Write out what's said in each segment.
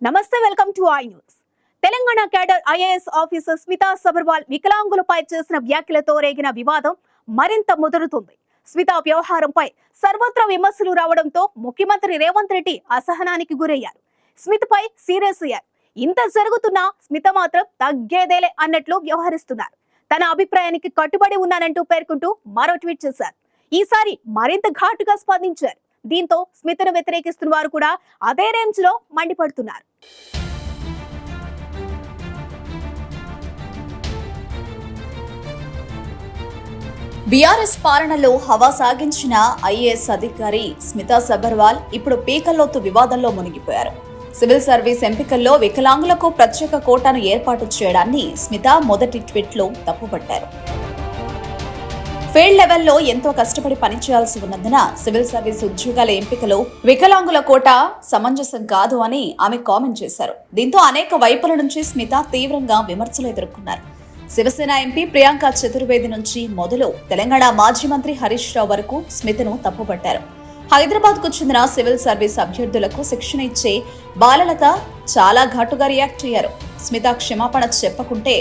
నమస్తే, welcome to I news. Telangana cadre IAS officer Smita Sabharwal వికలాంగులపై చేసిన వ్యాఖ్యలతో రేగిన వివాదం మరింత ముదురుతుంది. స్మితా వ్యవహారంపై సర్వత్రా విమర్శలు రావడంతో ముఖ్యమంత్రి రేవంత్ రెడ్డి అసహనానికి గురయ్యారు. స్మితపై సీరియస్ అయ్యారు. ఇంత జరుగుతున్నా స్మిత మాత్రం తగ్గేదేలే అన్నట్లు వ్యవహరిస్తున్నారు. తన అభిప్రాయానికి కట్టుబడి ఉన్నానంటూ పేర్కొంటూ మరో ట్వీట్ చేశారు. ఈసారి మరింత ఘాటుగా స్పందించారు. దీంతో స్మితను వ్యతిరేకిస్తున్న వారు కూడా అదే రేంజ్ లో మండిపడుతున్నారు. బీఆర్ఎస్ పాలనలో హవా సాగించిన ఐఏఎస్ అధికారి స్మితా సబర్వాల్ ఇప్పుడు పీకల్లోతు వివాదంలో మునిగిపోయారు. సివిల్ సర్వీస్ ఎంపికల్లో వికలాంగులకు ప్రత్యేక కోటాను ఏర్పాటు చేయడాన్ని స్మిత మొదటి ట్వీట్లో తప్పుపట్టారు. ఫీల్డ్ లెవెల్లో ఎంతో కష్టపడి పనిచేయాల్సి ఉన్నందున సివిల్ సర్వీస్ ఉద్యోగాల ఎంపికలో వికలాంగుల కోటా సమంజసం కాదు అని ఆమె కామెంట్ చేశారు. దీంతో అనేక వైపుల నుంచి స్మిత తీవ్రంగా విమర్శలు ఎదుర్కొన్నారు. శివసేన ఎంపీ ప్రియాంక చతుర్వేది నుంచి మొదలు తెలంగాణ మాజీ మంత్రి హరీష్ రావు వరకు స్మితను తప్పుపట్టారు. హైదరాబాద్ కు చెందిన సివిల్ సర్వీస్ అభ్యర్థులకు శిక్షణ ఇచ్చే బాలలత చాలా ఘాటుగా రియాక్ట్ అయ్యారు. స్మిత క్షమాపణ చెప్పకుంటే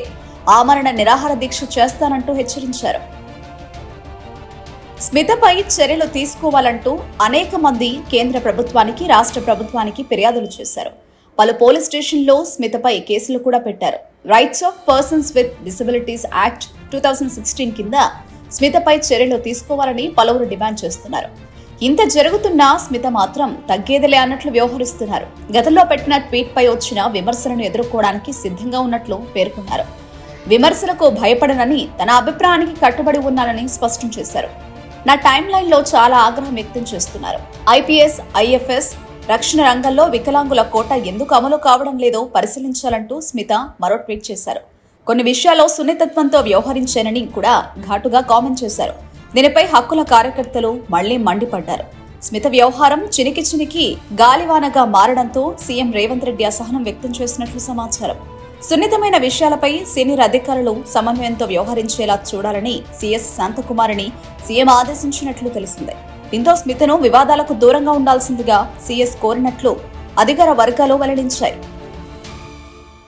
ఆమరణ నిరాహార దీక్ష చేస్తానంటూ హెచ్చరించారు. స్మితపై చర్యలు తీసుకోవాలంటూ అనేక మంది కేంద్ర ప్రభుత్వానికి, రాష్ట్ర ప్రభుత్వానికి ఫిర్యాదులు చేశారు. పలు పోలీస్ స్టేషన్లో స్మితపై కేసులు కూడా పెట్టారు. Rights of persons with disabilities act 2016 కింద స్మితపై చర్యలు తీసుకోవాలని పలువురు డిమాండ్ చేస్తున్నారు. ఇంత జరుగుతున్నా స్మిత మాత్రం తగ్గేదిలే అన్నట్లు వ్యవహరిస్తున్నారు. గతంలో పెట్టిన ట్వీట్ పై వచ్చిన విమర్శలను ఎదుర్కోవడానికి సిద్ధంగా ఉన్నట్లు పేర్కొన్నారు. విమర్శలకు భయపడనని, తన అభిప్రాయానికి కట్టుబడి ఉన్నానని స్పష్టం చేశారు. నా టైమ్ లైన్ లో చాలా ఆగ్రహం వ్యక్తం చేస్తున్నారు. ఐపీఎస్, ఐఎఫ్ఎస్, రక్షణ రంగంలో వికలాంగుల కోటా ఎందుకు అమలు కావడం లేదో పరిశీలించాలంటూ స్మిత మరో ట్వీట్ చేశారు. కొన్ని విషయాల్లో సున్నితత్వంతో వ్యవహరించానని కూడా ఘాటుగా కామెంట్ చేశారు. దీనిపై హక్కుల కార్యకర్తలు మళ్లీ మండిపడ్డారు. స్మిత వ్యవహారం చినికి గాలివానగా మారడంతో సీఎం రేవంత్ రెడ్డి అసహనం వ్యక్తం చేసినట్లు సమాచారం. సున్నితమైన విషయాలపై సీనియర్ అధికారులు సమన్వయంతో వ్యవహరించేలా చూడాలని సీఎస్ శాంతకుమారిని సీఎం ఆదేశించినట్లు తెలిసిందే. దీంతో స్మితను వివాదాలకు దూరంగా ఉండాల్సిందిగా సీఎస్ కోరినట్లు అధికార వర్గాలు వెల్లడించాయి.